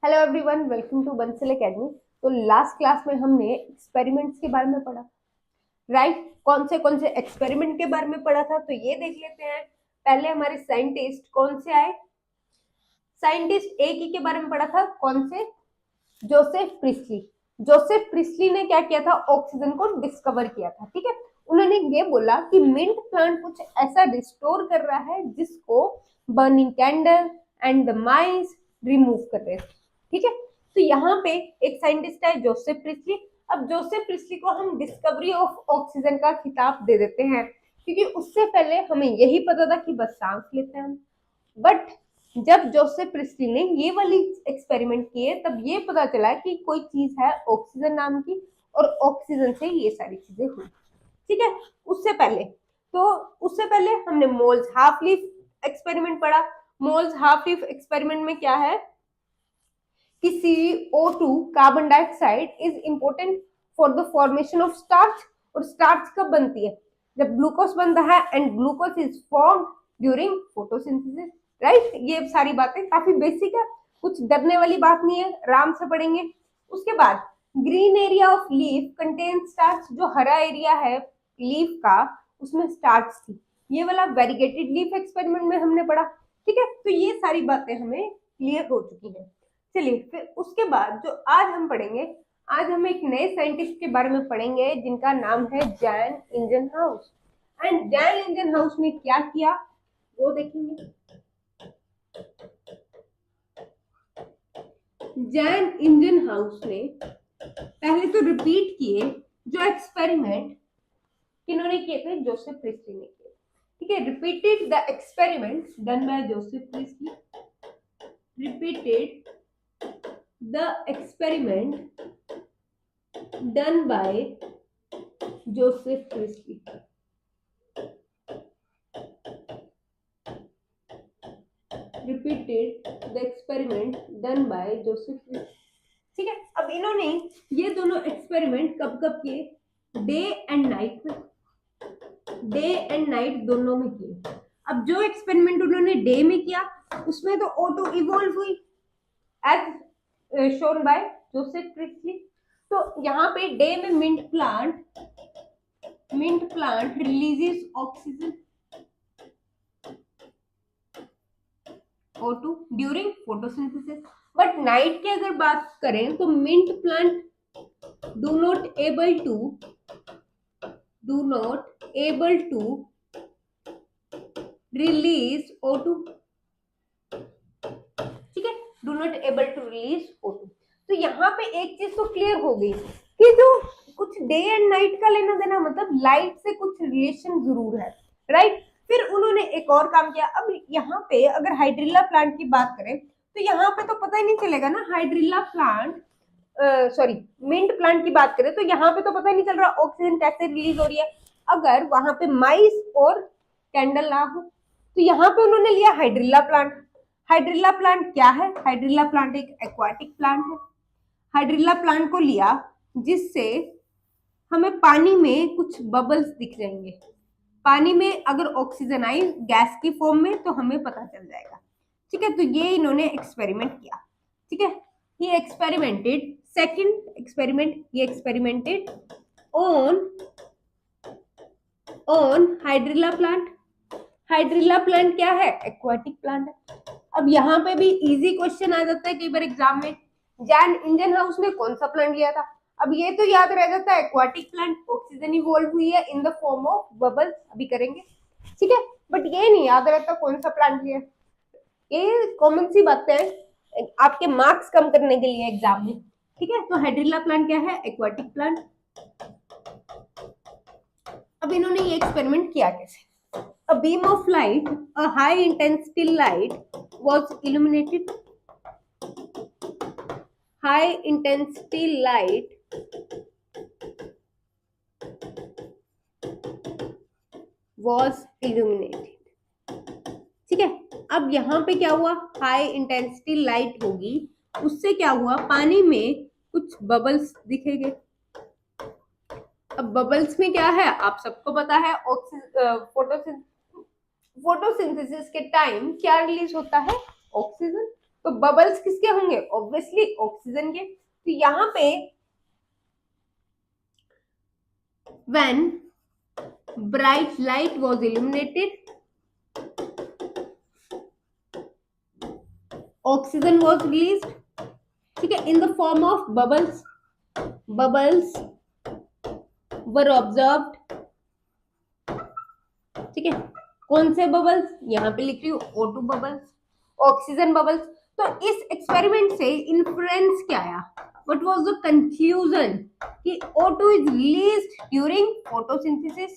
Hello everyone, welcome to Bansal academy. तो last class में हमने एक्सपेरिमेंट्स के बारे में पढ़ा, राइट? कौन से एक्सपेरिमेंट के बारे में पढ़ा था, तो ये देख लेते हैं। पहले हमारे साइंटिस्ट कौन से आए। साइंटिस्ट एक ही के बारे में पढ़ा था, कौन से? Joseph priestly. जोसेफ प्रिस्ली ने क्या किया था? ऑक्सीजन को डिस्कवर किया था। ठीक है, उन्होंने ये बोला कि मिंट प्लांट कुछ ऐसा रिस्टोर कर रहा है जिसको burning candle and the mice remove कर रहे थे। ठीक है, तो यहाँ पे एक साइंटिस्ट है जोसेफ प्रिस्ली। अब जोसेफ प्रिस्ली को हम डिस्कवरी ऑफ ऑक्सीजन का खिताब दे देते हैं, क्योंकि उससे पहले हमें यही पता था कि बस सांस लेते हैं हम। बट जब जोसेफ प्रिस्ली ने ये वाली एक्सपेरिमेंट किए, तब ये पता चला कि कोई चीज है ऑक्सीजन नाम की, और ऑक्सीजन से ये सारी चीजें हुई। ठीक है, उससे पहले हमने मोल्स हाफ लीफ एक्सपेरिमेंट पढ़ा। मोल्स हाफ लीफ एक्सपेरिमेंट में क्या है कि CO2 carbon dioxide is important for the formation of starch. और स्टार्च कब बनती है? जब ग्लूकोज बनता है, and glucose is form during photosynthesis, right? ये सारी बातें काफी बेसिक है, कुछ डरने वाली बात नहीं है, आराम से पढ़ेंगे। उसके बाद green area of leaf contain starch. जो हरा एरिया है लीफ का, उसमें स्टार्च थी। ये वाला वेरीगेटेड लीफ एक्सपेरिमेंट में हमने पढ़ा। ठीक है, तो ये सारी बातें हमें क्लियर हो चुकी हैं। चलिए, फिर उसके बाद जो आज हम पढ़ेंगे, आज हम एक नए साइंटिस्ट के बारे में पढ़ेंगे जिनका नाम है जैन इंजनहाउस। एंड जैन इंजनहाउस ने क्या किया वो देखेंगे। जैन इंजनहाउस ने पहले तो रिपीट किए जो एक्सपेरिमेंट किन्होंने किए थे, जोसेफ प्रिस्ली ने किए। ठीक है, repeated the experiment done by Joseph priestly. Repeated the experiment done by Joseph Priestley. Repeated the experiment done by Joseph Priestley. ठीक है, अब इन्होंने ये दोनों एक्सपेरिमेंट कब कब किए? डे एंड नाइट में, डे एंड नाइट दोनों में किए। अब जो एक्सपेरिमेंट उन्होंने डे में किया, उसमें तो O2 इवॉल्व हुई as shown by Joseph Priestley. तो यहाँ पे डे में mint plant releases oxygen O2 during photosynthesis. But night की अगर बात करें तो mint plant do not able to release O2। ठीक है, do not able to release O2। तो यहाँ पे एक चीज तो क्लियर हो गई कि जो कुछ डे एंड नाइट का लेना देना, मतलब लाइट से कुछ रिलेशन जरूर है, राइट? फिर उन्होंने एक और काम किया। अब यहाँ पे अगर हाइड्रिल्ला प्लांट की बात करें तो यहाँ पे तो पता ही नहीं चलेगा ना, हाइड्रिल्ला प्लांट मिंट प्लांट की बात करें तो यहाँ पे तो पता ही नहीं चल रहा ऑक्सीजन कैसे रिलीज हो रही है अगर वहां पे माइस और कैंडल ना हो। तो यहाँ पे उन्होंने लिया हाइड्रिल्ला प्लांट। हाइड्रिल्ला प्लांट क्या है? हाइड्रिल्ला प्लांट एक एक्वाटिक प्लांट है। हाइड्रिल्ला प्लांट को लिया जिससे हमें पानी में कुछ बबल्स दिख जाएंगे। पानी में अगर ऑक्सीजन आई गैस की फॉर्म में तो हमें पता चल जाएगा। ठीक है, तो ये इन्होंने एक्सपेरिमेंट किया। ठीक है, ये एक्सपेरिमेंटेड सेकंड एक्सपेरिमेंट, ये एक्सपेरिमेंटेड ऑन हाइड्रिल्ला प्लांट। हाइड्रिल्ला प्लांट क्या है? एक्वाटिक प्लांट है। अब यहाँ पे भी इजी क्वेश्चन आ जाता है कई बार एग्जाम में, जैन इंजनहाउस ने कौन सा प्लांट लिया था? अब ये तो याद रह जाता है एक्वाटिक प्लांट, ऑक्सीजन इवॉल्व हुई है इन द फॉर्म ऑफ बबल्स, अभी करेंगे। ठीक है, बट ये नहीं याद रहता कौन सा प्लांट लिया। ये कॉमन सी बातें हैं आपके मार्क्स कम करने के लिए एग्जाम में। ठीक है, तो हाइड्रिल्ला प्लांट क्या है? Aquatic plant. अब इन्होंने ये एक्सपेरिमेंट किया कैसे? A beam of light, a high intensity light was illuminated. High intensity light was illuminated. ठीक है, अब यहाँ पे क्या हुआ? हाई इंटेंसिटी लाइट होगी, उससे क्या हुआ? पानी में कुछ बबल्स दिखेंगे। अब बबल्स में क्या है आप सबको पता है, फोटोसिंथेसिस के टाइम क्या रिलीज होता है? ऑक्सीजन। तो बबल्स किसके होंगे? ऑब्वियसली ऑक्सीजन के। तो यहाँ पे when bright light was illuminated, oxygen was released, ठीक है, in the form of bubbles. Bubbles were observed, ठीक है। कौन से बबल्स? यहाँ पे लिख रही हूँ O2 बबल्स, ऑक्सीजन बबल्स। तो इस एक्सपेरिमेंट से इन्फ्लुएंस क्या आया? What was the conclusion? कि O2 is released during photosynthesis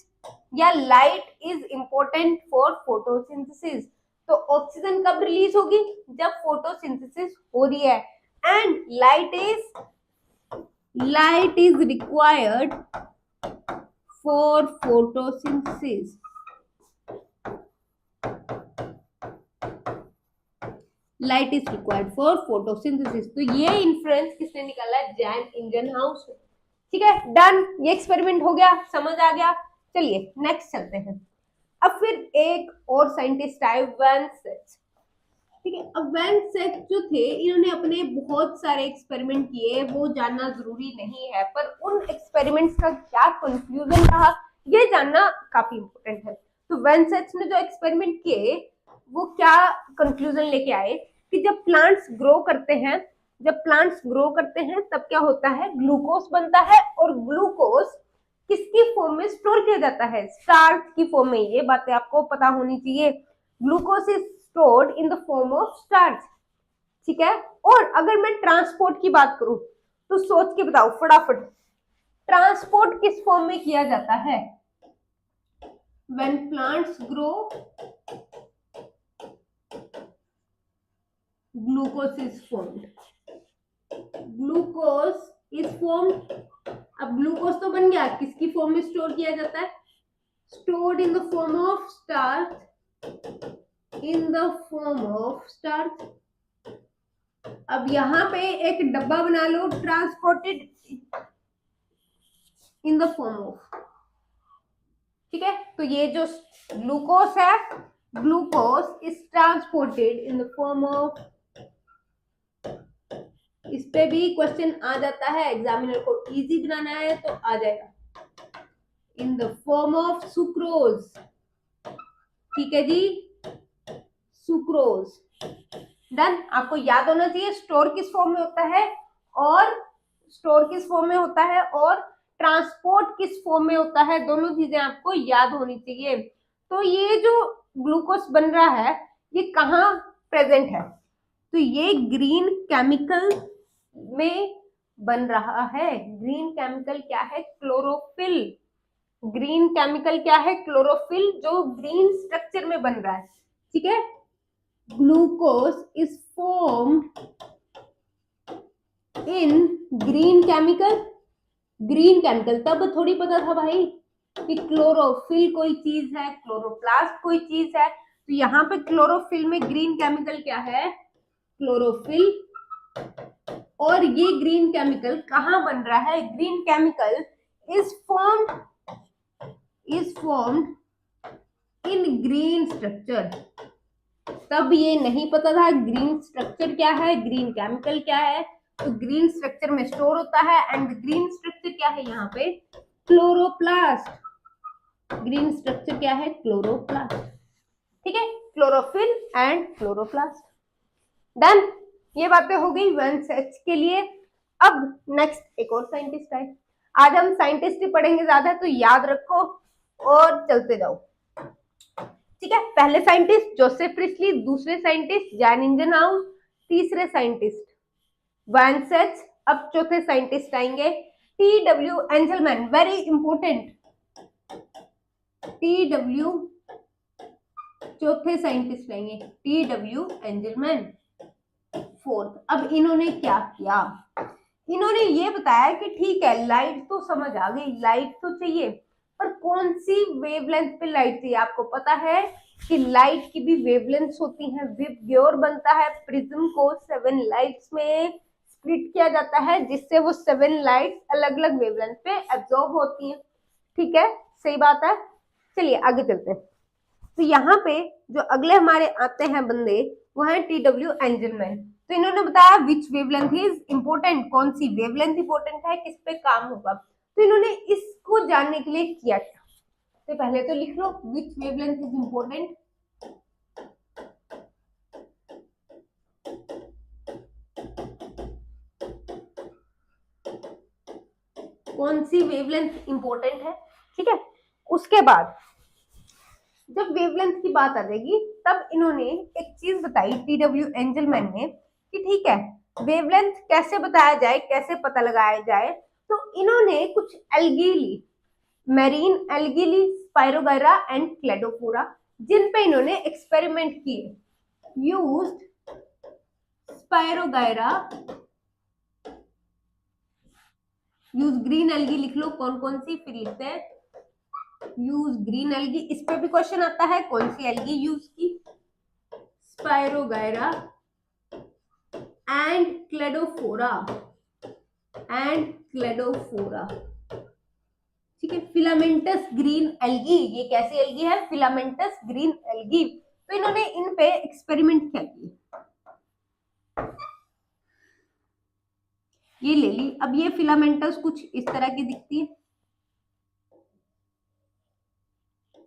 या light is important for photosynthesis। तो ऑक्सीजन कब रिलीज होगी? जब फोटोसिंथेसिस हो रही है, and light is required for photosynthesis. Light is required for photosynthesis. तो ये इन्फ्लुएंस किसने निकाला है? जैन इंजनहाउस ने। ठीक है, डन। ये एक्सपेरिमेंट हो गया, समझ आ गया। चलिए नेक्स्ट चलते हैं। अब फिर एक और साइंटिस्ट आए, वैन सेच। ठीक है, अब वैन सेच जो थे, इन्होंने अपने बहुत सारे एक्सपेरिमेंट किए, वो जानना जरूरी नहीं है, पर उन एक्सपेरिमेंट्स का क्या कंक्लूजन रहा ये जानना काफी इंपॉर्टेंट है। तो वैन सेच ने जो एक्सपेरिमेंट किए वो क्या कंक्लूजन लेके आए कि जब प्लांट्स ग्रो करते हैं तब क्या होता है? ग्लूकोज बनता है, और ग्लूकोज किसकी फॉर्म में स्टोर किया जाता है? स्टार्च की फॉर्म में। ये बातें आपको पता होनी चाहिए। Glucose is stored in the form of starch, ठीक है। और अगर मैं ट्रांसपोर्ट की बात करूं तो सोच के बताओ फटाफट, ट्रांसपोर्ट किस फॉर्म में किया जाता है? When plants grow, glucose is formed. Glucose is formed. अब ग्लूकोज तो बन गया, किसकी फॉर्म में स्टोर किया जाता है? Stored in the form of starch, अब यहां पे एक डब्बा बना लो, transported in the form of, ठीक है। तो ये जो ग्लूकोज है, glucose is transported in the form of, इस पे भी क्वेश्चन आ जाता है, एग्जामिनर को इजी बनाना है तो आ जाएगा, इन द फॉर्म ऑफ सुक्रोज, ठीक है जी, सुक्रोज। डन। आपको याद होना चाहिए स्टोर किस फॉर्म में होता है और ट्रांसपोर्ट किस फॉर्म में होता है, दोनों चीजें आपको याद होनी चाहिए। तो ये जो ग्लूकोज बन रहा है ये कहाँ प्रेजेंट है? तो ये ग्रीन केमिकल में बन रहा है। ग्रीन केमिकल क्या है? क्लोरोफिल। ग्रीन केमिकल क्या है? क्लोरोफिल, जो ग्रीन स्ट्रक्चर में बन रहा है, ठीक है। Glucose is formed in green chemical. Green chemical तब थोड़ी पता था भाई कि क्लोरोफिल कोई चीज है, क्लोरोप्लास्ट कोई चीज है। तो यहाँ पे क्लोरोफिल में ग्रीन केमिकल क्या है? क्लोरोफिल। और ये ग्रीन केमिकल कहाँ बन रहा है? Green chemical is formed in green structure. तब ये नहीं पता था ग्रीन स्ट्रक्चर क्या है, ग्रीन केमिकल क्या है। तो ग्रीन स्ट्रक्चर में स्टोर होता है, एंड ग्रीन स्ट्रक्चर क्या है यहाँ पे? क्लोरोप्लास्ट। ग्रीन स्ट्रक्चर क्या है? क्लोरोप्लास्ट, ठीक है। Chlorophyll and chloroplast. डन। ये बातें हो गई वैन सेच के लिए। अब नेक्स्ट एक और साइंटिस्ट आए। आज हम साइंटिस्ट ही पढ़ेंगे ज्यादा, तो याद रखो और चलते जाओ, ठीक है। पहले साइंटिस्ट जोसेफ प्रिस्टली, दूसरे साइंटिस्ट जैन इंजनहाउस, तीसरे साइंटिस्ट वैन सेच। अब चौथे साइंटिस्ट आएंगे TW. Engelmann, very important. TW. चौथे साइंटिस्ट आएंगे टी.डब्ल्यू. एंजलमैन। फोर्थ, अब इन्होंने क्या किया? इन्होंने ये बताया कि ठीक है, लाइट तो समझ आ गई, लाइट तो चाहिए, पर कौन सी वेवलेंथ पे लाइट चाहिए? आपको पता है कि लाइट की भी वेवलेंथ्स होती हैं। विबग्योर बनता है, प्रिज्म को 7 लाइट्स में स्प्लिट किया जाता है, जिससे वो 7 लाइट्स अलग अलग वेवलेंथ पे एब्जॉर्ब होती हैं, ठीक है। सही बात है। चलिए आगे चलते हैं। तो यहाँ पे जो अगले हमारे आते हैं बंदे, वो है टी.डब्ल्यू. एंजलमैन। तो इन्होंने बताया विच वेवलेंथ इज इंपॉर्टेंट, कौन सी वेवलेंथ इंपॉर्टेंट है, किस पे काम होगा। तो इन्होंने इसको जानने के लिए किया क्या, तो पहले तो लिख लो विच वेवलेंथ इज इंपॉर्टेंट। कौन सी वेवलेंथ इंपॉर्टेंट है, ठीक है। उसके बाद जब वेवलेंथ की बात आ जाएगी तब इन्होंने एक चीज बताई टी.डब्ल्यू. एंजलमैन ने कि ठीक है वेवलेंथ कैसे बताया जाए, कैसे पता लगाया जाए। तो इन्होंने कुछ एल्गी ली, मेरीन एल्गी ली, स्पायरोगायरा एंड क्लेडोफोरा, जिन पे इन्होंने एक्सपेरिमेंट किए। Used spirogyra, use green algae लिख लो कौन कौन सी, फिर लिखते हैं यूज ग्रीन एल्गी। इस पे भी क्वेश्चन आता है कौन सी एल्गी यूज की, स्पायरोगायरा एंड क्लेडोफोरा, ठीक है। फिलामेंटस ग्रीन एल्गी, ये कैसी एल्गी है, फिलामेंटस ग्रीन एल्गी। तो इन्होंने इन पे एक्सपेरिमेंट क्या किए, ये ले ली। अब ये फिलामेंटस कुछ इस तरह की दिखती है,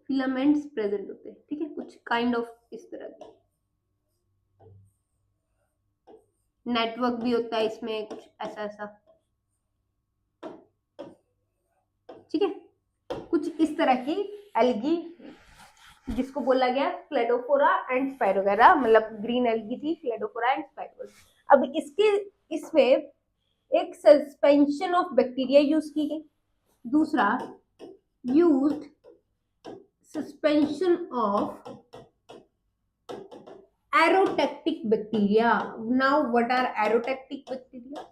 फिलामेंट्स प्रेजेंट होते हैं, ठीक है, कुछ काइंड ऑफ इस तरह की। नेटवर्क भी होता है इसमें, कुछ ऐसा ऐसा, ठीक है, कुछ इस तरह की एल्गी जिसको बोला गया क्लेडोफोरा एंड स्पायरोगायरा, मतलब ग्रीन एल्गी थी, क्लेडोफोरा एंड स्पायरोगायरा। अब इसके इसमें एक सस्पेंशन ऑफ बैक्टीरिया यूज की गई, दूसरा used suspension of aerotactic bacteria. Now what are aerotactic bacteria,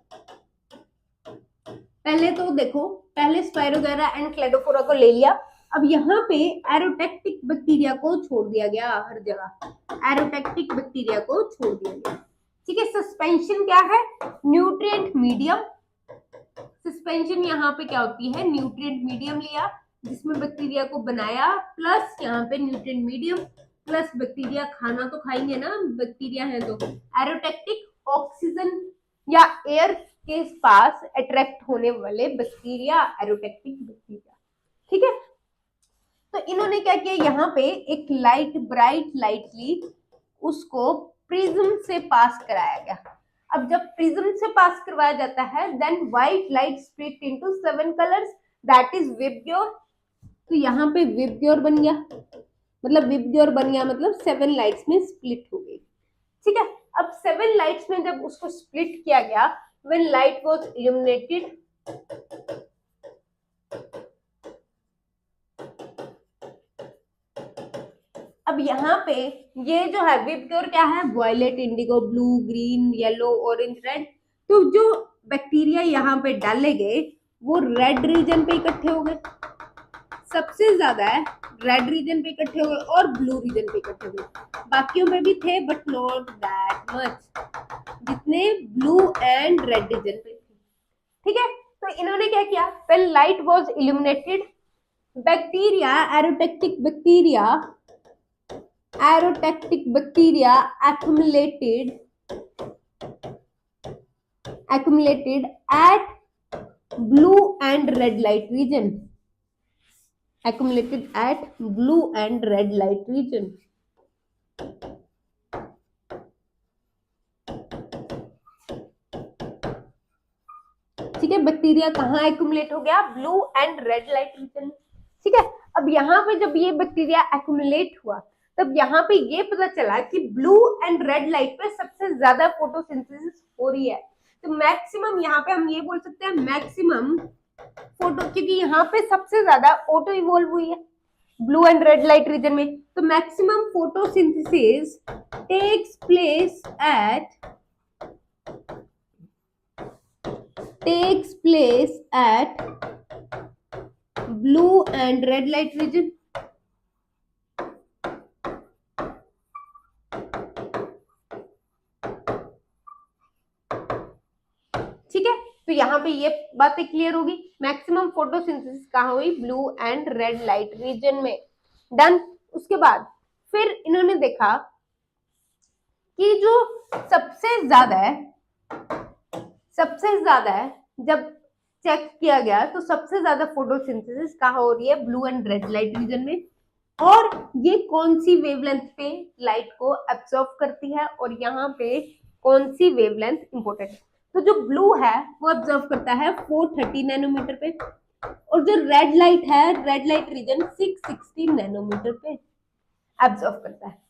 पहले तो देखो, पहले स्पायरोगायरा एंड क्लेडोफोरा को ले लिया, अब यहाँ पे एरोटेक्टिक बैक्टीरिया को छोड़ दिया गया, हर जगह एरोटेक्टिक बैक्टीरिया को छोड़ दिया गया, ठीक है। सस्पेंशन क्या है, न्यूट्रिएंट मीडियम, सस्पेंशन यहाँ पे क्या होती है, न्यूट्रिएंट मीडियम लिया जिसमें बैक्टीरिया को बनाया, प्लस यहाँ पे न्यूट्रिएंट मीडियम प्लस बैक्टीरिया, खाना तो खाएंगे ना बैक्टीरिया है तो, एरोटेक्टिक ऑक्सीजन या एयर के पास अट्रैक्ट होने वाले बैक्टीरिया, एरोटेक्टिक बैक्टीरिया, ठीक है। तो इन्होंने क्या किया, यहाँ पे एक लाइट, ब्राइट लाइट ली, उसको प्रिज्म से पास कराया गया। अब जब प्रिज्म से पास करवाया जाता है then white light split into 7 colours, that is VIBGYOR. तो यहाँ पे विबग्योर बन गया, मतलब विबग्योर बन गया मतलब 7 लाइट्स में स्प्लिट हो गई, ठीक है। अब 7 लाइट्स में जब उसको स्प्लिट किया गया, व्हेन लाइट वाज इल्यूमिनेटेड, अब यहाँ पे ये जो है विबग्योर क्या है, violet, indigo, blue, green, yellow, orange, red. तो जो बैक्टीरिया यहाँ पे डाले गए वो रेड रीजन पे इकट्ठे हो गए, सबसे ज्यादा है रेड रीजन पे इकट्ठे हो गए और ब्लू रीजन पे इकट्ठे हो गए, बाकियों में भी थे बट नॉट दैट मच जितने ब्लू एंड रेड रीजन पे थे, ठीक है। तो इन्होंने क्या किया, when light was illuminated, bacteria, aerotactic bacteria accumulated at blue and red light region, accumulated at blue and red light region, ठीक है। बैक्टीरिया कहाँ एक्यूमुलेट हो गया, blue and red light region, ठीक है। अब यहाँ पे जब ये बैक्टीरिया एक्यूमुलेट हुआ तब यहाँ पे ये पता चला कि ब्लू एंड रेड लाइट पे सबसे ज्यादा फोटोसिंथेसिस हो रही है। तो मैक्सिमम यहाँ पे हम ये बोल सकते हैं मैक्सिमम फोटो, क्योंकि यहाँ पे सबसे ज्यादा ऑटो इवॉल्व हुई है blue and red light region में, तो maximum photosynthesis takes place at blue and red light region, ठीक है। तो यहाँ पे ये बातें क्लियर होगी, मैक्सिमम फोटोसिंथेसिस कहाँ हुई, blue and red light region में, डन। उसके बाद फिर इन्होंने देखा कि जो सबसे ज्यादा है जब चेक किया गया तो सबसे ज्यादा फोटोसिंथेसिस कहाँ हो रही है, blue and red light region में। और ये कौन सी वेवलेंथ पे लाइट को एब्जॉर्ब करती है और यहाँ पे कौन सी वेवलेंथ इंपॉर्टेंट है। तो जो ब्लू है वो एब्जॉर्ब करता है 430 नैनोमीटर पे, और जो रेड लाइट है, रेड लाइट रीजन 660 नैनोमीटर पे एब्जॉर्ब करता है।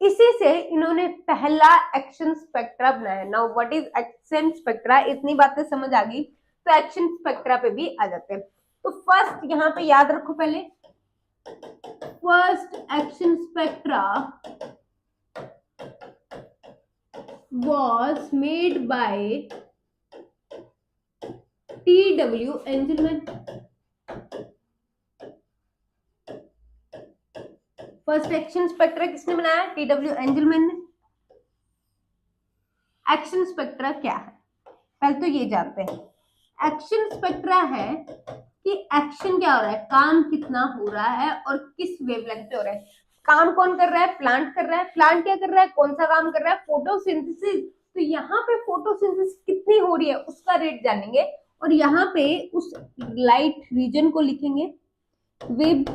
इसी से इन्होंने पहला एक्शन स्पेक्ट्रा बनाया। Now what is action spectra, इतनी बातें समझ आ गई तो एक्शन स्पेक्ट्रा पे भी आ जाते हैं। तो फर्स्ट यहाँ पे याद रखो, पहले first action spectra was made by T.W. Engelmann। First action spectra किसने बनाया, T.W. एंजलमैन ने। एक्शन स्पेक्ट्रा क्या है, पहले तो ये जानते हैं। एक्शन स्पेक्ट्रा है कि एक्शन क्या हो रहा है, काम कितना हो रहा है और किस वेवलेंथ पे हो रहा है। काम कौन कर रहा है, प्लांट कर रहा है। प्लांट क्या कर रहा है, कौन सा काम कर रहा है, फोटोसिंथेसिस। तो यहाँ पे फोटोसिंथेसिस कितनी हो रही है उसका रेट जानेंगे, और यहाँ पे उस लाइट रीजन को लिखेंगे वेब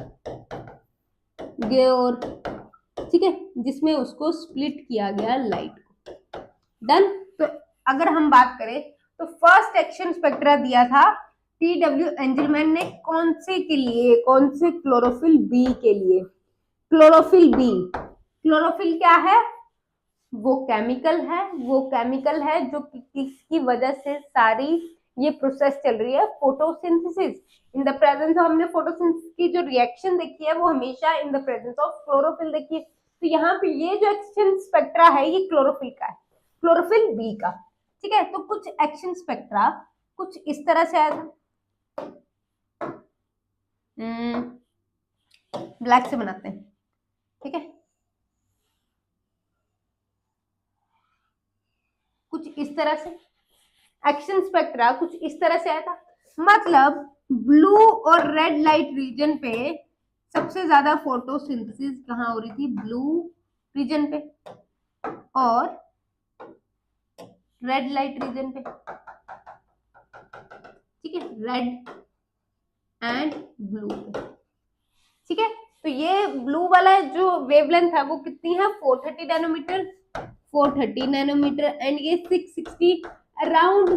गेयर, ठीक है, जिसमें उसको स्प्लिट किया गया लाइट को। डन। तो अगर हम बात करें तो फर्स्ट एक्शन स्पेक्ट्रा दिया था T.W. एंजलमैन ने, कौन से के लिए, कौन से, क्लोरोफिल बी के लिए। क्लोरोफिल बी, क्लोरोफिल क्या है, वो केमिकल है जो किसकी वजह से सारी ये प्रोसेस चल रही है, photosynthesis. In the presence of, हमने फोटोसिंथेसिस की जो रिएक्शन देखी है वो हमेशा in the presence of chlorophyll देखी है। तो यहाँ पे ये जो एक्शन स्पेक्ट्रा है ये क्लोरोफिल का है, क्लोरोफिल बी का, ठीक है। तो कुछ एक्शन स्पेक्ट्रा कुछ इस तरह से आया था, ब्लैक से बनाते हैं, ठीक है। कुछ इस तरह से एक्शन स्पेक्ट्रा कुछ इस तरह से आया था। मतलब ब्लू और रेड लाइट रीजन पे सबसे ज्यादा फोटोसिंथेसिस कहाँ हो रही थी, ब्लू रीजन पे और रेड लाइट रीजन पे, ठीक है, रेड एंड ब्लू पे, ठीक है। तो ये ब्लू वाला जो वेवलेंथ है वो कितनी है, 430 नैनोमीटर, 430 नैनोमीटर, एंड ये 660 अराउंड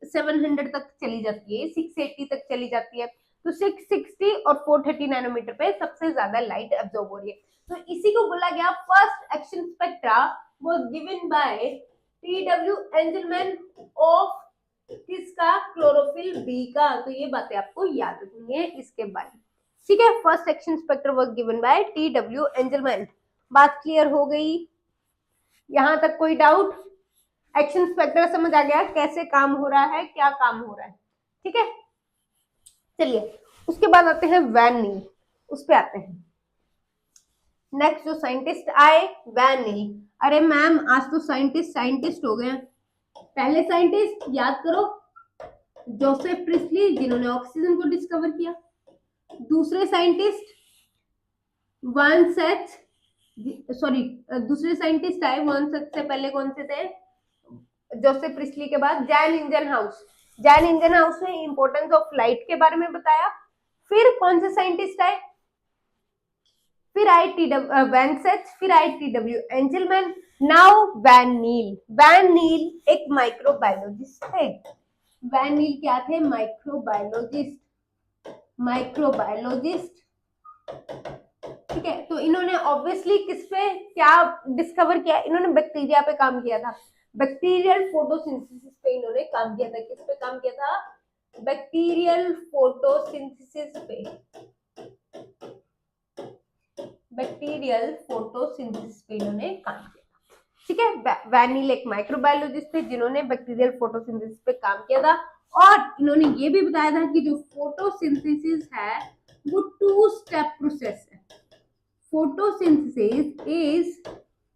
700 तक चली जाती है, 680 तक चली जाती है। तो 660 और 430 नैनोमीटर पे सबसे ज्यादा लाइट एब्जॉर्ब हो रही है। तो इसी को बोला गया first action spectra was given by T.W. Angelman of किसका, क्लोरोफिल बी का। तो ये बातें आपको याद रखनी है इसके बारे में, ठीक है। First action spectra was given by T.W. Angelman. बात क्लियर हो गई, यहां तक कोई डाउट, एक्शन स्पेक्ट्रा समझ आ गया कैसे काम हो रहा है, क्या काम हो रहा है, ठीक है। चलिए उसके बाद आते हैं वैन नील, उस पे आते हैं। नेक्स्ट जो साइंटिस्ट आए, वैन नील। अरे मैम आज तो साइंटिस्ट हो गए। पहले साइंटिस्ट याद करो, जोसेफ प्रिस्ली जिन्होंने ऑक्सीजन को डिस्कवर किया। दूसरे साइंटिस्ट वन सेथ, सॉरी दूसरे साइंटिस्ट आए वन सेथ से पहले, कौन से थे, जोसेफ प्रिस्ली के बाद जैन इंजनहाउस। जैन इंजनहाउस ने इंपॉर्टेंस ऑफ लाइट के बारे में बताया। फिर कौन से साइंटिस्ट आए, फिर आए वैन सेथ, फिर आए T.W. Engelmann, now van Niel. Van Niel एक माइक्रोबायोलॉजिस्ट थे। वैन नील क्या थे, माइक्रोबायोलॉजिस्ट, ठीक है। तो इन्होंने ऑब्वियसली किस पे क्या डिस्कवर किया, इन्होंने बैक्टीरिया पे काम किया था, बैक्टीरियल फोटोसिंथेसिस पे इन्होंने काम किया था। किस पे काम किया था, बैक्टीरियल फोटोसिंथेसिस पे, बैक्टीरियल फोटोसिंथेसिस पे इन्होंने काम किया, ठीक है। वैन नील एक माइक्रोबायोलॉजिस्ट थे जिन्होंने बैक्टीरियल फोटोसिंथेसिस पे काम किया था, और इन्होंने ये भी बताया था कि जो फोटोसिंथेसिस है वो 2 स्टेप प्रोसेस है। Photosynthesis is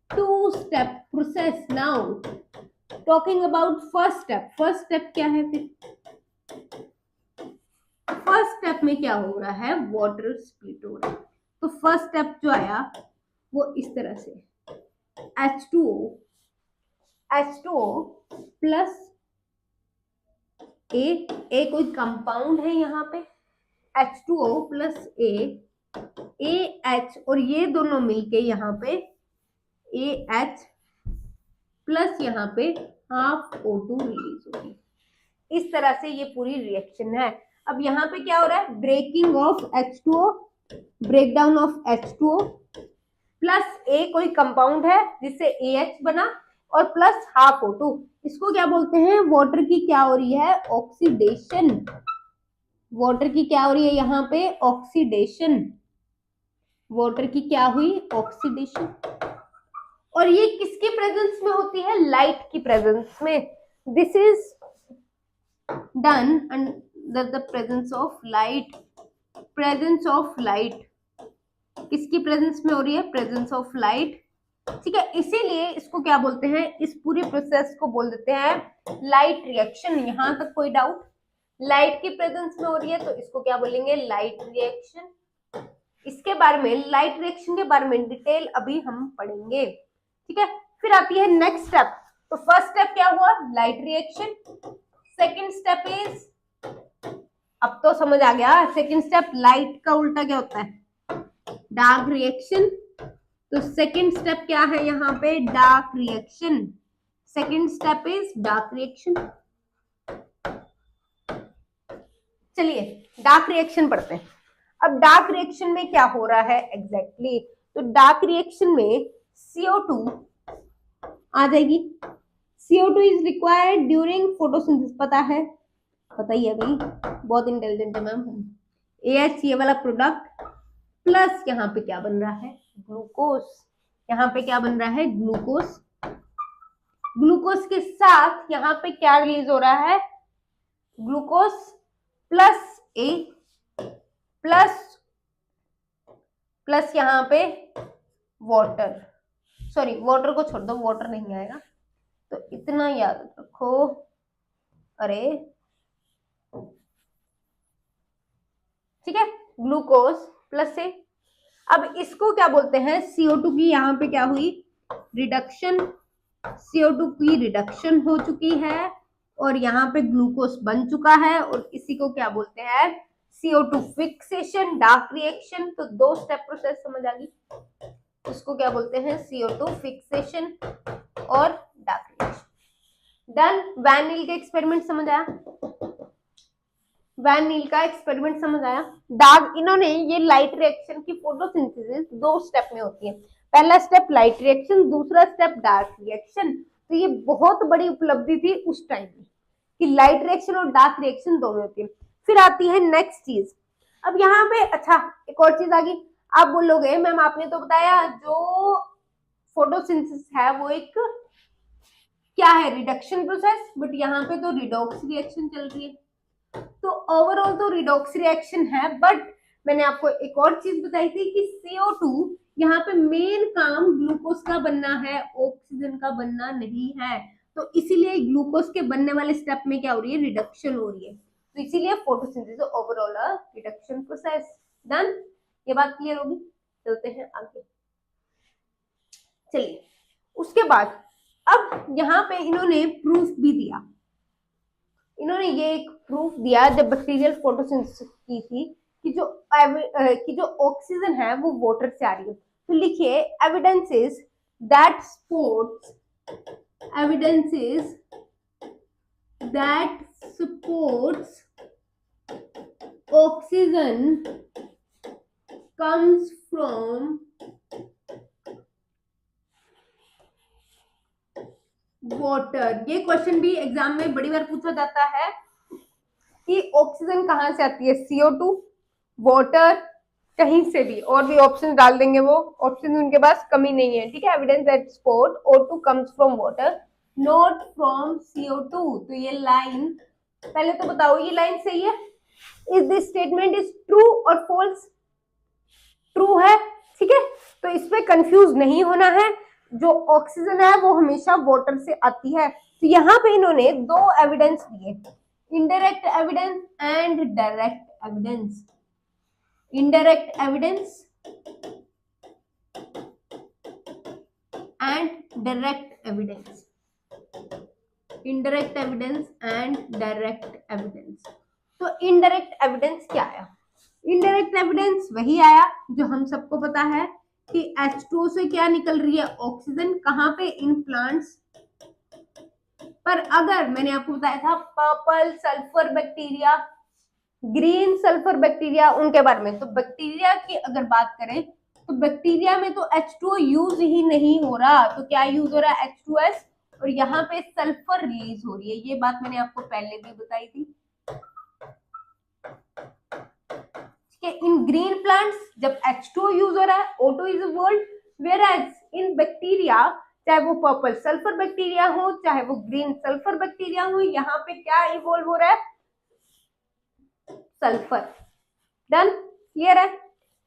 2-step process. Now, talking about first step. First step क्या है फिर? First step में क्या हो रहा है? Water split हो रहा है। तो first step जो आया वो इस तरह से H2O H2O प्लस ए कोई कंपाउंड है यहाँ पे, H2O प्लस AH, और ये दोनों मिलके यहाँ पे AH प्लस यहाँ पे हाफ O2 रिलीज होगी। इस तरह से ये पूरी रिएक्शन है। अब यहाँ पे क्या हो रहा है, breaking of H2O, breakdown of H2O plus A कोई कंपाउंड है जिससे AH बना, और प्लस हाफ O2। इसको क्या बोलते हैं, वाटर की क्या हो रही है, ऑक्सीडेशन। वाटर की क्या हो रही है यहाँ पे, ऑक्सीडेशन। वाटर की क्या हुई, ऑक्सीडेशन। और ये किसके प्रेजेंस में होती है, लाइट की प्रेजेंस में। This is done under the presence of light. Presence of light किसकी प्रेजेंस में हो रही है, प्रेजेंस ऑफ लाइट। ठीक है, इसीलिए इसको क्या बोलते हैं, इस पूरे प्रोसेस को बोल देते हैं लाइट रिएक्शन। यहां तक कोई डाउट, लाइट की प्रेजेंस में हो रही है तो इसको क्या बोलेंगे, लाइट रिएक्शन। इसके बारे में, लाइट रिएक्शन के बारे में डिटेल अभी हम पढ़ेंगे। ठीक है, फिर आती है नेक्स्ट स्टेप। तो फर्स्ट स्टेप क्या हुआ, light reaction. Second step is, अब तो समझ आ गया, सेकेंड स्टेप लाइट का उल्टा क्या होता है, डार्क रिएक्शन। तो सेकेंड स्टेप क्या है यहाँ पे, dark reaction. Second step is dark reaction. चलिए डार्क रिएक्शन पढ़ते हैं। अब डार्क रिएक्शन में क्या हो रहा है एग्जैक्टली तो डार्क रिएक्शन में CO2 आ जाएगी। CO2 is required during photosynthesis, पता ही है भाई, बहुत इंटेलिजेंट है मैम। AH ये वाला प्रोडक्ट प्लस यहाँ पे क्या बन रहा है, ग्लूकोज। यहाँ पे क्या बन रहा है, ग्लूकोज। ग्लूकोज के साथ यहाँ पे क्या रिलीज हो रहा है, ग्लूकोज प्लस A प्लस यहाँ पे वाटर। सॉरी, वाटर को छोड़ दो, वाटर नहीं आएगा, तो इतना याद रखो। अरे ठीक है, ग्लूकोज प्लस A। अब इसको क्या बोलते हैं, CO2 की यहाँ पे क्या हुई, रिडक्शन। CO2 की रिडक्शन हो चुकी है और यहाँ पे ग्लूकोज बन चुका है, और इसी को क्या बोलते हैं, CO2 फिक्सेशन, डार्क रिएक्शन। तो दो स्टेप प्रोसेस समझ आ गई, उसको क्या बोलते हैं, CO2 फिक्सेशन और डार्क रिएक्शन। डन। वैन नील का एक्सपेरिमेंट समझ आया, वैन नील का एक्सपेरिमेंट समझ आया। डार्क, इन्होंने ये लाइट रिएक्शन की फोटोसिंथेसिस दो स्टेप में होती है। पहला स्टेप लाइट रिएक्शन, दूसरा स्टेप डार्क रिएक्शन। तो ये बहुत बड़ी उपलब्धि थी उस टाइम में कि लाइट रिएक्शन और डार्क रिएक्शन दोनों होती है। फिर आती है नेक्स्ट चीज। अब यहाँ पे अच्छा एक और चीज आ गई। आप बोलोगे मैम आपने तो बताया जो फोटोसिंथेसिस है वो एक क्या है, रिडक्शन प्रोसेस, बट यहाँ पे तो रिडॉक्स रिएक्शन चल रही है। तो ओवरऑल तो रिडॉक्स रिएक्शन है, बट मैंने आपको एक और चीज बताई थी कि CO2 यहाँ पे मेन काम ग्लूकोज का बनना है, ऑक्सीजन का बनना नहीं है। तो इसीलिए ग्लूकोज के बनने वाले स्टेप में क्या हो रही है, रिडक्शन हो रही है। तो इसीलिए photosynthesis overall reduction process. Done, ये बात क्लियर होगी। चलते हैं आगे। चलिए उसके बाद अब यहाँ पे इन्होंने प्रूफ भी दिया। इन्होंने ये एक प्रूफ दिया जब बैक्टीरियल फोटोसिंथेसिस की थी कि जो ऑक्सीजन है वो वाटर से आ रही है। तो लिखिए evidences that supports oxygen comes from water. ये क्वेश्चन भी एग्जाम में बड़ी बार पूछा जाता है कि ऑक्सीजन कहाँ से आती है, CO2, वाटर, कहीं से भी, और भी ऑप्शन डाल देंगे वो, ऑप्शन उनके पास कमी नहीं है। ठीक है, evidence that sport O2 comes from water not from CO2। तो ये लाइन पहले तो बताओ, ये लाइन सही है, is this statement is true और फॉल्स? ट्रू है। ठीक है, तो इस पे कंफ्यूज नहीं होना है, जो ऑक्सीजन है वो हमेशा वाटर से आती है। तो यहाँ पे इन्होंने दो एविडेंस दिए, indirect evidence and direct evidence. Indirect evidence and direct evidence. Indirect evidence and direct evidence. तो इनडायरेक्ट एविडेंस क्या आया? इनडायरेक्ट एविडेंस वही आया जो हम सबको पता है कि H2O से क्या निकल रही है, ऑक्सीजन। कहाँ पे? In plants. पर अगर मैंने आपको बताया था purple sulphur bacteria, green sulphur bacteria, उनके बारे में, तो बैक्टीरिया की अगर बात करें तो बैक्टीरिया में तो H2O यूज ही नहीं हो रहा, तो क्या यूज हो रहा है? H2S, और यहाँ पे सल्फर रिलीज हो रही है। ये बात मैंने आपको पहले भी बताई थी। इन ग्रीन प्लांट्स जब H2O यूज हो रहा है, O2 is world, whereas in bacteria, चाहे वो पर्पल सल्फर बैक्टीरिया हो चाहे वो ग्रीन सल्फर बैक्टीरिया हो, यहाँ पे क्या इवॉल्व हो रहा है? सल्फर। डन? क्लियर है?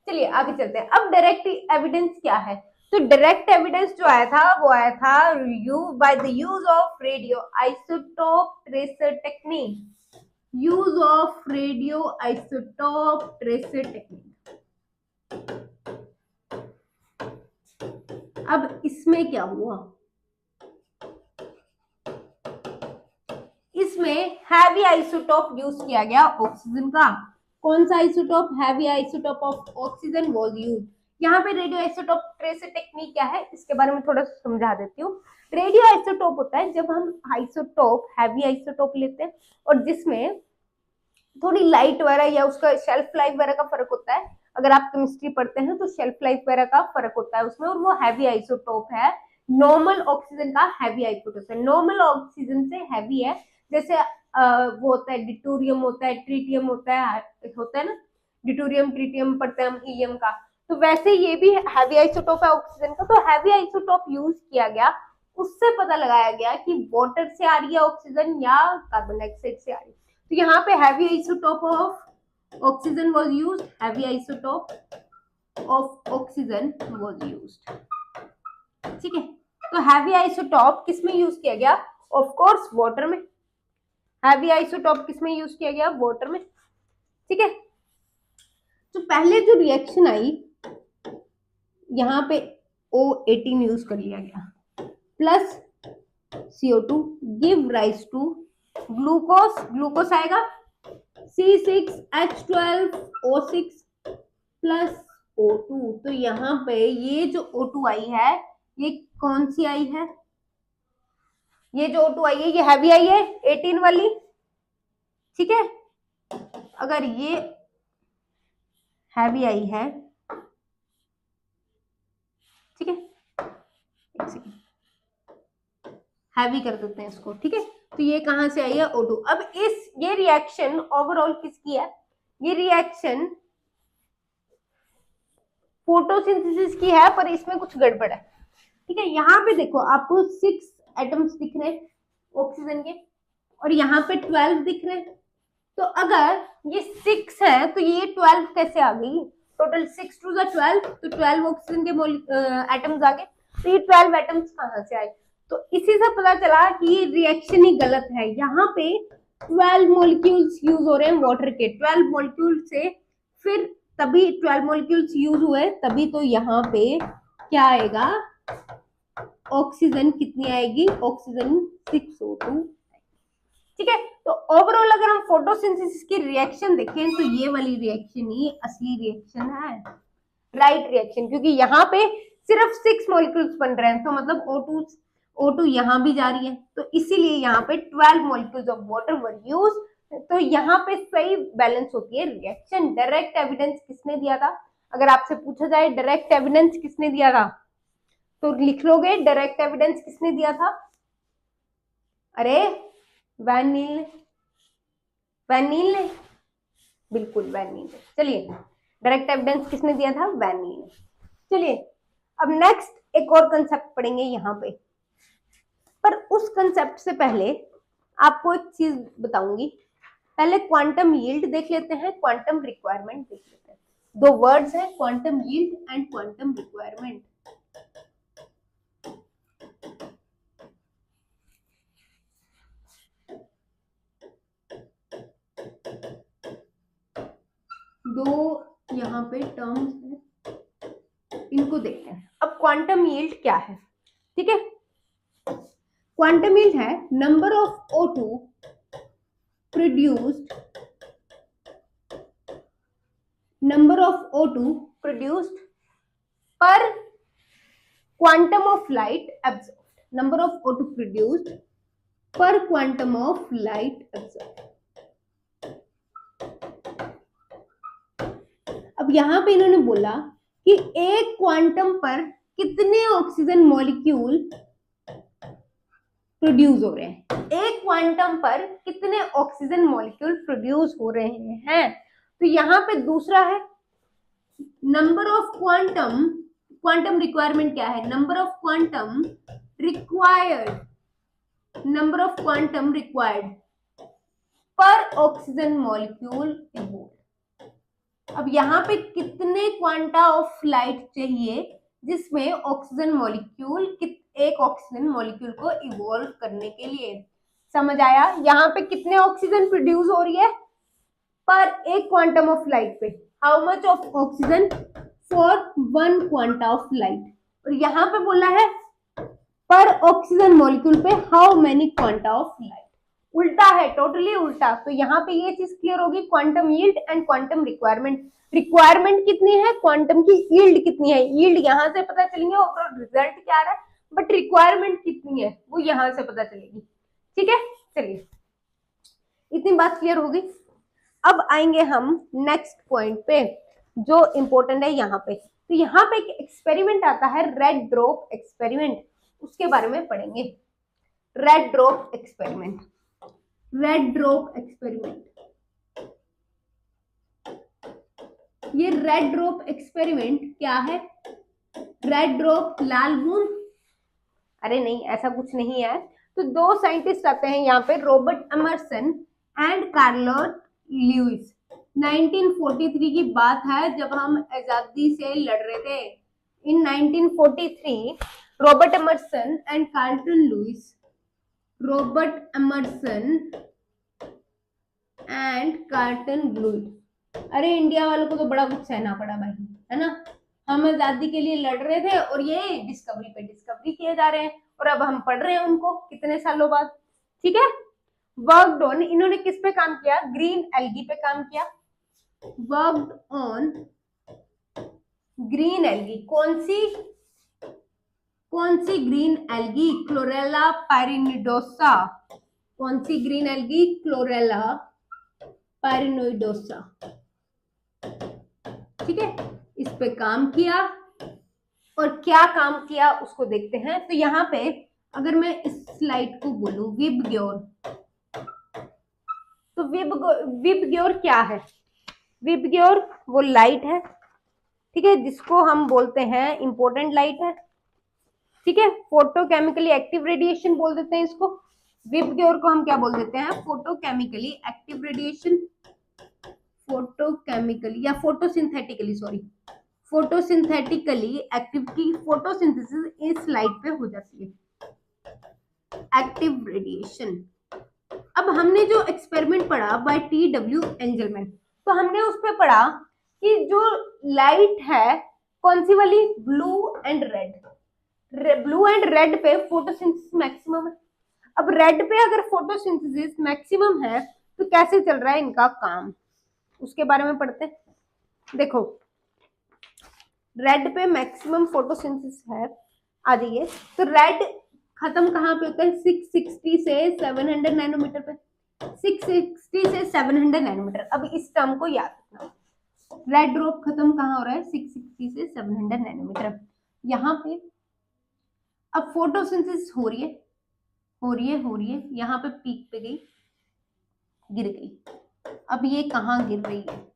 चलिए आगे चलते हैं। अब डायरेक्ट एविडेंस क्या है? तो डायरेक्ट एविडेंस जो आया था वो आया था by the use of radio isotope tracer technique. Use of radio isotope tracer technique. अब इसमें क्या हुआ? इसमें हैवी आइसोटोप यूज किया गया ऑक्सीजन का। कौन सा isotope? Heavy isotope of oxygen was use. यहाँ पे रेडियो आइसोटोप ट्रेसर टेक्निक क्या है इसके बारे में थोड़ा समझा देती हूँ। रेडियो आइसोटोप होता है जब हम आइसोटोप हैवी आइसोटोप लेते हैं और जिसमें थोड़ी लाइट वगैरह या उसका शेल्फ लाइफ वगैरह का फर्क होता है। अगर आप केमिस्ट्री पढ़ते हैं तो शेल्फ लाइफ वगैरह का फर्क होता है उसमें, और वो हैवी आइसोटोप है। नॉर्मल ऑक्सीजन का हैवी आइसोटोप है, नॉर्मल ऑक्सीजन से हैवी है। जैसे वो होता है डिटोरियम होता है, ट्रीटियम होता है ना, डिटोरियम ट्रीटियम पढ़ते हैं हम हीलियम का, तो वैसे ये भी हैवी आइसोटोप है ऑक्सीजन का। तो हैवी आइसोटोप यूज किया गया, उससे पता लगाया गया कि वाटर से आ रही है ऑक्सीजन या कार्बन डाइऑक्साइड से आ रही है। तो यहाँ पे heavy isotope of oxygen was used, heavy isotope of oxygen was used. ठीक है, तो हैवी आइसोटोप किसमें यूज किया गया? ऑफ कोर्स वाटर में। हैवी आइसोटोप किसमें यूज किया गया? वाटर में। ठीक है, तो पहले जो रिएक्शन आई यहाँ पे O18 यूज कर लिया गया plus CO2 give rise to glucose. Glucose आएगा C6H12O6 प्लस O2। तो यहाँ पे ये जो O2 आई है ये कौन सी आई है? ये जो O2 आई है ये हैवी आई है 18 वाली। ठीक है, अगर ये हैवी आई है, ठीक है, एक सेकेंड हैवी कर देते हैं इसको। ठीक है, तो ये कहां से आई है? O2। अब ये रिएक्शन ओवरऑल किसकी है? ये रिएक्शन फोटोसिंथेसिस की है, पर इसमें कुछ गड़बड़ है। ठीक है, यहाँ पे देखो आपको 6 एटम्स दिख रहे हैं ऑक्सीजन के और यहाँ पे 12 दिख रहे हैं। तो अगर ये 6 है तो ये 12 कैसे आ गई? टोटल 6 2 12, तो 12 ऑक्सीजन के एटम्स आ गए। तो ये 12 एटम्स कहाँ से आए? तो इसी से पता चला कि ये रिएक्शन ही गलत है। यहाँ पे 12 मॉलिक्यूल्स यूज हो रहे हैं वाटर के, 12 मॉलिक्यूल से फिर तभी 12 मॉलिक्यूल्स यूज हुए, तभी तो यहाँ पे क्या आएगा? ऑक्सीजन कितनी आएगी? Oxygen 6O2। ठीक है, तो ओवरऑल अगर हम फोटोसिंथेसिस की रिएक्शन देखें तो ये वाली रिएक्शन ही असली रिएक्शन है, राइट रिएक्शन, क्योंकि यहाँ पे सिर्फ 6 मॉलिक्यूल्स बन रहे हैं, तो मतलब O2 यहाँ भी जा रही है, तो इसीलिए यहाँ पे 12 molecules of water were used. तो यहाँ पे सही बैलेंस होती है रिएक्शन। डायरेक्ट एविडेंस किसने दिया था? अगर आपसे पूछा जाए डायरेक्ट एविडेंस किसने दिया था तो लिख लोगे डायरेक्ट एविडेंस किसने दिया था? अरे वैन नील ने, बिल्कुल वैन नील ने। चलिए डायरेक्ट एविडेंस किसने दिया था? वैन नील ने। चलिए अब नेक्स्ट एक और कंसेप्ट पढ़ेंगे यहाँ पे, पर उस कंसेप्ट से पहले आपको एक चीज बताऊंगी। पहले क्वांटम यील्ड देख लेते हैं, क्वांटम रिक्वायरमेंट देख लेते हैं। दो वर्ड्स हैं, quantum yield and quantum requirement. दो यहाँ पे टर्म्स हैं, इनको देखते हैं। अब क्वांटम यील्ड क्या है? ठीक है, क्वांटम यील्ड है number of O2 produced, number of O2 produced per quantum of light absorbed, number of O2 produced per quantum of light absorbed. अब यहां पे इन्होंने बोला कि एक क्वांटम पर कितने ऑक्सीजन मॉलिक्यूल प्रोड्यूस हो रहे हैं, एक क्वांटम पर कितने ऑक्सीजन मॉलिक्यूल प्रोड्यूस हो रहे हैं। तो यहाँ पे दूसरा है number of quantum, quantum requirement क्या है, number of quantum required, number of quantum required पर ऑक्सीजन मॉलिक्यूल इवोल्व। अब यहाँ पे कितने क्वांटा ऑफ लाइट चाहिए जिसमें ऑक्सीजन मॉलिक्यूल, एक ऑक्सीजन मॉलिक्यूल को इवोल्व करने के लिए। समझ आया, यहाँ पे कितने ऑक्सीजन प्रोड्यूस हो रही है पर एक क्वांटम ऑफ लाइट पे, how much of oxygen for one quanta of light. और यहाँ पे बोला है पर ऑक्सीजन मॉलिक्यूल पे how many quanta of light. उल्टा है, टोटली उल्टा। तो यहाँ पे ये चीज क्लियर होगी, quantum yield and quantum requirement. Requirement कितनी है, क्वांटम की यील्ड कितनी है, यील्ड यहाँ से पता चलेंगे और रिजल्ट क्या आ रहा है, बट रिक्वायरमेंट कितनी है वो यहाँ से पता चलेगी। ठीक है, चलिए इतनी बात क्लियर होगी। अब आएंगे हम नेक्स्ट पॉइंट पे जो इंपॉर्टेंट है यहाँ पे। तो यहाँ पे एक एक्सपेरिमेंट आता है रेड ड्रॉप एक्सपेरिमेंट, उसके बारे में पढ़ेंगे। Red drop experiment, red drop experiment, ये रेड ड्रॉप एक्सपेरिमेंट क्या है, रेड ड्रॉप लाल बूंद, अरे नहीं ऐसा कुछ नहीं है। तो दो साइंटिस्ट आते हैं यहाँ पे, रॉबर्ट एमर्सन एंड कार्लोट ल्यूइस। 1943 की बात है जब हम आजादी से लड़ रहे थे। In 1943 Robert Emerson and Carlton Lewis, Robert Emerson and Carlton Lewis. अरे इंडिया वालों को तो बड़ा कुछ सहना पड़ा भाई, है ना। हम आजादी के लिए लड़ रहे थे और ये डिस्कवरी पे डिस्कवरी किए जा रहे हैं और अब हम पढ़ रहे हैं उनको कितने सालों बाद। ठीक है, वर्कड ऑन, इन्होंने किस पे काम किया, ग्रीन एल्गी पे काम किया। वर्कड ऑन ग्रीन एल्गी, कौन सी ग्रीन एल्गी, क्लोरेला पायरिनोइडोसा। कौन सी ग्रीन एल्गी, क्लोरेला पायरिनोइडोसा। ठीक है, इस पे काम किया और क्या काम किया उसको देखते हैं। तो यहाँ पे अगर मैं इस स्लाइड को बोलूं विबग्योर, तो विबग्योर क्या है, विबग्योर वो लाइट है, ठीक है, जिसको हम बोलते हैं इंपॉर्टेंट लाइट है। ठीक है, फोटोकेमिकली एक्टिव रेडिएशन बोल देते हैं इसको। विबग्योर को हम क्या बोल देते हैं, फोटोकेमिकली एक्टिव रेडिएशन, फोटोकेमिकली या फोटोसिंथेटिकली, सॉरी फोटोसिंथेटिकली एक्टिव की फोटोसिंथेसिस इस लाइट पे हो जाती है, एक्टिव रेडिएशन। अब हमने जो एक्सपेरिमेंट पढ़ा बाय T.W. एंजलमैन, तो हमने उस पे पढ़ा कि जो लाइट है कौन सी वाली, blue and red, blue and red पे फोटोसिंथेसिस मैक्सिमम है। अब रेड पे अगर फोटोसिंथेसिस मैक्सिमम है तो कैसे चल रहा है इनका काम, उसके बारे में पढ़ते हैं। देखो रेड पे मैक्सिमम फोटोसिंथेसिस है, आ जाइए। तो रेड खत्म कहाँ पे होता है, 660 से 700 नैनोमीटर पे, 660 से 700 नैनोमीटर। अब इस टर्म को याद रखना, रेड ड्रॉप खत्म कहाँ हो रहा है, 660 से 700 नैनोमीटर। यहाँ पे अब फोटोसिंथेसिस हो रही है, यहाँ पे पीक पे गई, गिर गई। अब ये कहाँ गिर रही है,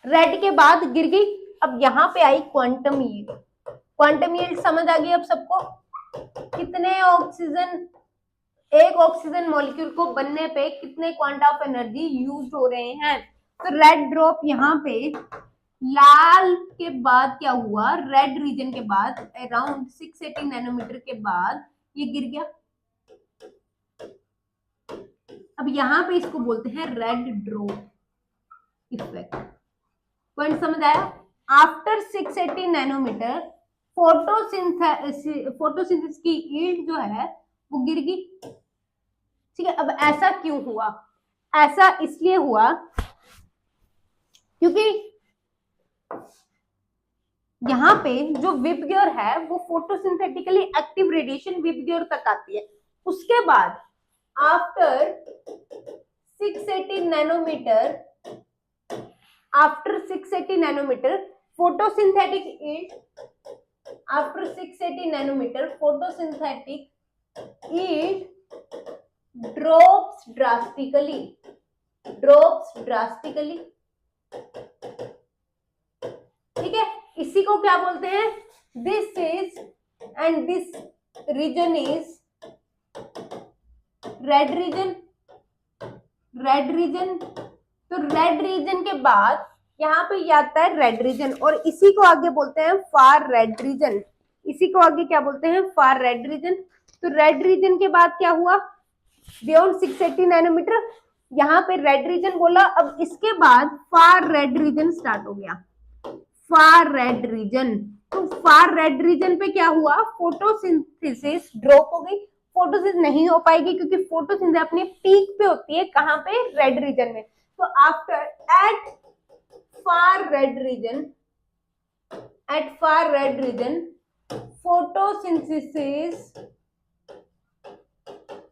रेड के बाद गिर गई। अब यहाँ पे आई क्वांटम यील्ड, क्वांटम यील्ड समझ आ गई अब सबको, कितने ऑक्सीजन, एक ऑक्सीजन मॉलिक्यूल को बनने पे कितने क्वांटा ऑफ एनर्जी यूज हो रहे हैं। तो रेड ड्रॉप यहाँ पे लाल के बाद क्या हुआ, रेड रीजन के बाद अराउंड 680 नैनोमीटर के बाद ये गिर गया। अब यहाँ पे इसको बोलते हैं रेड ड्रॉप इफेक्ट। पॉइंट समझ आया? आफ्टर 680 नैनोमीटर फोटोसिंथेसिस की यील्ड जो है वो गिर गई। ठीक है, अब ऐसा क्यों हुआ? ऐसा इसलिए हुआ क्योंकि यहाँ पे जो विप गियर है वो photosynthetically active radiation VIBGYOR तक आती है। उसके बाद after 680 nanometer photosynthetic yield drops drastically. ठीक है, इसी को क्या बोलते हैं? This region is red region. तो रेड रीजन के बाद यहाँ पे आता है रेड रीजन, और इसी को आगे बोलते हैं फार रेड रीजन। इसी को आगे क्या बोलते हैं? फार रेड रीजन। तो रेड रीजन के बाद क्या हुआ? बियॉन्ड 680 नैनोमीटर, यहाँ पे रेड रीजन बोला। अब इसके बाद फार रेड रीजन स्टार्ट हो गया, फार रेड रीजन। तो फार रेड रीजन पे क्या हुआ? फोटोसिंथेसिस ड्रॉप हो गई, फोटोसिंथेसिस नहीं हो पाएगी क्योंकि फोटोसिंथेसिस अपने पीक पे होती है कहां पे? रेड रीजन में। तो after at far red region photosynthesis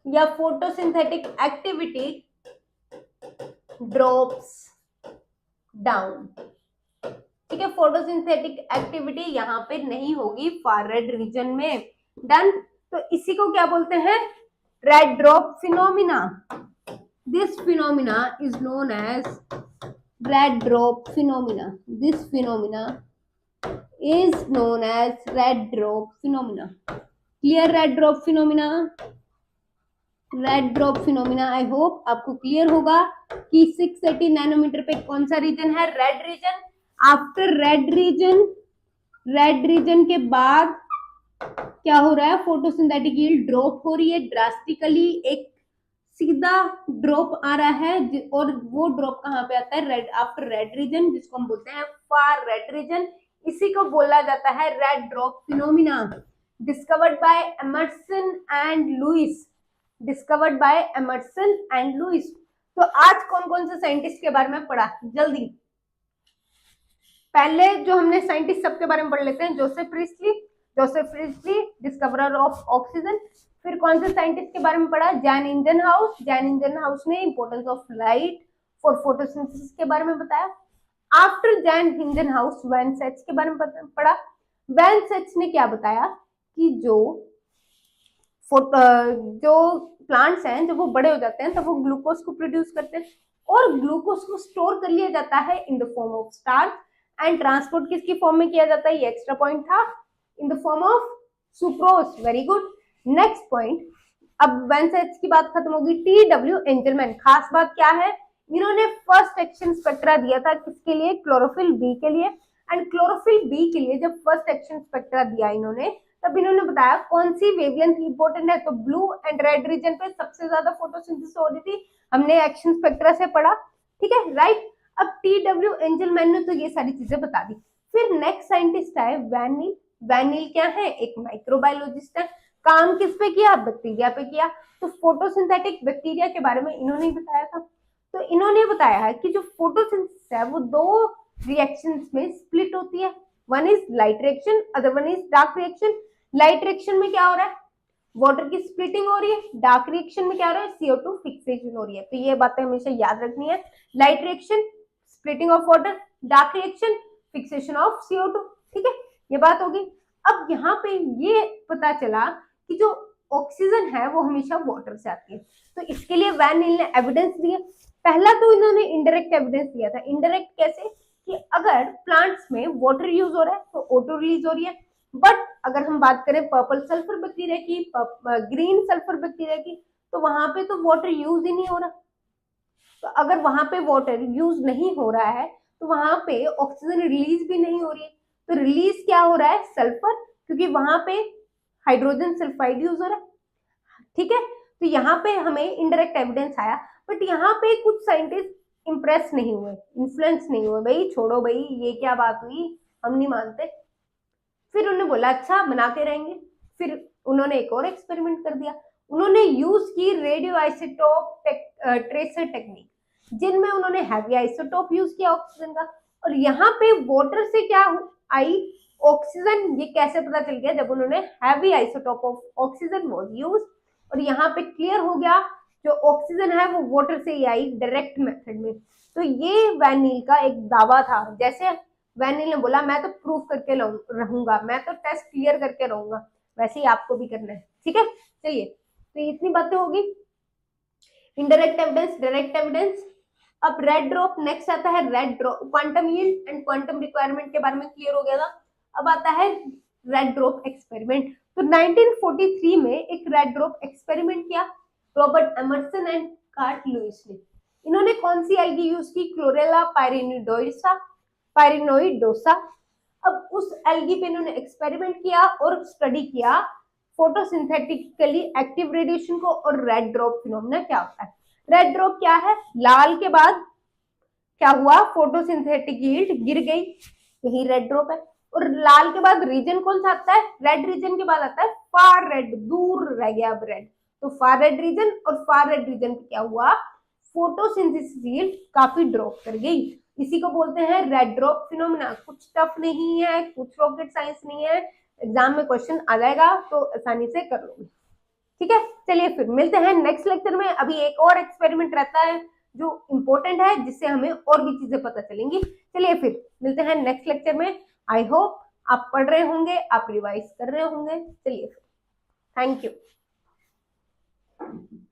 या फोटोसिंथेटिक एक्टिविटी ड्रॉप्स डाउन। ठीक है, फोटोसिंथेटिक एक्टिविटी यहाँ पे नहीं होगी फार रेड रीजन में। डन। तो इसी को क्या बोलते हैं? Red drop phenomena. This phenomena is known as red drop phenomena. This phenomena is known as red drop phenomena. Clear? Red drop phenomena, red drop phenomena. I hope आपको clear होगा कि 680 नैनोमीटर पे कौन सा रीजन है? Red region. After red region के बाद क्या हो रहा है? फोटोसिंथेटिक यील्ड ड्रॉप हो रही है ड्रास्टिकली, एक सीधा ड्रॉप आ रहा है, और वो ड्रॉप कहाँ पे आता है? रेड, आफ्टर रेड रीजन, जिसको हम बोलते हैं फार रेड रीजन। इसी को बोला जाता है red drop phenomena. Discovered by Emerson and Lewis. तो आज कौन कौन से साइंटिस्ट के बारे में पढ़ा? जल्दी पहले जो हमने साइंटिस्ट सबके बारे में पढ़ लेते हैं। Joseph priestly discoverer of oxygen. फिर कौन से साइंटिस्ट के बारे में पढ़ा? जैन इंजनहाउस ने importance of light for photosynthesis के बारे में बताया। आफ्टर जैन इंजनहाउस वैन सेच के बारे में पढ़ा। वैन सेच ने क्या बताया कि जो प्लांट्स हैं जब वो बड़े हो जाते हैं तब वो ग्लूकोज को प्रोड्यूस करते हैं, और ग्लूकोज को स्टोर कर लिया जाता है इन the form of starch, and transport किसकी फॉर्म में किया जाता है? ये एक्स्ट्रा पॉइंट था, इन the form of sucrose. Very good. Next point, अब वैन सेच की बात खत्म होगी। टी.डब्ल्यू. एंजलमैन, खास बात क्या है? इन्होंने फर्स्ट एक्शन स्पेक्ट्रा दिया था किसके लिए? क्लोरोफिल बी के लिए। एंड क्लोरोफिल बी के लिए जब फर्स्ट एक्शन स्पेक्ट्रा दिया इन्होंने, तब इन्होंने बताया कौन सी वेवलेंथ इंपॉर्टेंट है। तो ब्लू एंड रेड रीजन पे सबसे ज्यादा फोटोसिंथेसिस हो रही थी, हमने एक्शन स्पेक्ट्रा से पढ़ा। ठीक है, राइट। अब टी.डब्ल्यू. एंजलमैन ने तो ये सारी चीजें बता दी। फिर नेक्स्ट साइंटिस्ट आए वैन नील। वैन नील क्या है? एक माइक्रोबायोलॉजिस्ट है। काम किस पे किया? बैक्टीरिया पे किया। तो फोटोसिंथेटिक बैक्टीरिया के बारे में इन्होंने बताया था। तो इन्होंने बताया है कि जो फोटोसिंथेसिस है वो दो रिएक्शंस में स्प्लिट होती है। One is light reaction, other one is dark reaction. Light reaction में क्या हो रहा है? वाटर की स्प्लिटिंग हो रही है। डार्क रिएक्शन में क्या हो रहा है? CO2 फिक्सेशन हो रही है। तो ये बातें हमेशा याद रखनी है। Light reaction splitting of water, dark reaction fixation of CO2। ठीक है, ये बात होगी। अब यहाँ पे ये पता चला कि जो ऑक्सीजन है वो हमेशा वाटर से आती है। तो इसके लिए वैन नील ने एविडेंस दिए। पहला तो इन्होंने इनडायरेक्ट एविडेंस दिया था। इनडायरेक्ट कैसे? कि अगर प्लांट्स में वाटर यूज हो रहा है तो O2 रिलीज हो रही है, बट अगर हम बात करें पर्पल सल्फर बैक्टीरिया की, ग्रीन सल्फर बैक्टीरिया की, तो वहां पे तो वाटर यूज ही नहीं हो रहा। तो अगर वहां पे वाटर यूज नहीं हो रहा है तो वहां पे ऑक्सीजन रिलीज भी नहीं हो रही है। तो रिलीज क्या हो रहा है? सल्फर, क्योंकि वहां पे हाइड्रोजन सल्फाइड यूज हो रहा है। ठीक है, तो यहाँ पे हमें इनडायरेक्ट एविडेंस आया। बट यहाँ पे कुछ साइंटिस्ट इम्प्रेस नहीं हुए, इन्फ्लुएंस नहीं हुए, भाई छोड़ो भाई ये क्या बात हुई, हम नहीं मानते। फिर उन्होंने बोला अच्छा बनाते रहेंगे। फिर उन्होंने एक और एक्सपेरिमेंट कर दिया, उन्होंने यूज की रेडियो आइसोटोप ट्रेसर टेक्निक, जिनमें उन्होंने हैवी आइसोटोप यूज किया ऑक्सीजन का। और यहाँ पे वाटर से क्या आई ऑक्सीजन, ये कैसे पता चल गया, जब उन्होंने heavy isotope of oxygen was use. और यहाँ पे क्लियर हो गया जो ऑक्सीजन है वो वाटर से ही आई डायरेक्ट मेथड में। तो ये वैन नील का एक दावा था, जैसे वैन नील ने बोला मैं तो प्रूव करके रहूंगा, मैं तो टेस्ट क्लियर करके रहूंगा, वैसे ही आपको भी करना है। ठीक है, चलिए तो इतनी बातें होगी इनडायरेक्ट एविडेंस, डायरेक्ट एविडेंस। अब रेड ड्रॉप, नेक्स्ट आता है red drop, quantum yield and quantum requirement के बारे में क्लियर हो गया था। अब आता है रेड ड्रॉप एक्सपेरिमेंट। तो 1943 में एक रेड ड्रॉप एक्सपेरिमेंट किया Robert Emerson and Carlton Lewis ने। इन्होंने कौन सी एल्गी यूज की, क्लोरेला पायरिनोइडोसा। अब उस एल्गी पे इन्होंने एक्सपेरिमेंट किया और स्टडी किया फोटोसिंथेटिकली एक्टिव रेडिएशन को और रेड ड्रॉप फिनोमेना क्या होता है। रेड ड्रॉप क्या है, लाल के बाद क्या हुआ, फोटोसिंथेटिक यील्ड गिर गई, यही रेड ड्रॉप है। और लाल के बाद रीजन कौन सा आता है, रेड रीजन के बाद आता है फार रेड, दूर रह गया अब रेड, तो फार रेड रीजन, और फार रेड रीजन पे क्या हुआ, फोटोसिंथेसिस यील्ड काफी ड्रॉप कर गई। इसी को बोलते हैं रेड ड्रॉप फिनोमेना। कुछ टफ नहीं है, कुछ रॉकेट साइंस नहीं है, एग्जाम में क्वेश्चन आ जाएगा तो आसानी से कर लोगे। ठीक है, चलिए फिर मिलते हैं नेक्स्ट लेक्चर में। अभी एक और एक्सपेरिमेंट रहता है जो इंपॉर्टेंट है, जिससे हमें और भी चीजें पता चलेंगी। चलिए फिर मिलते हैं नेक्स्ट लेक्चर में। आई होप आप पढ़ रहे होंगे, आप रिवाइज कर रहे होंगे। चलिए फिर, थैंक यू।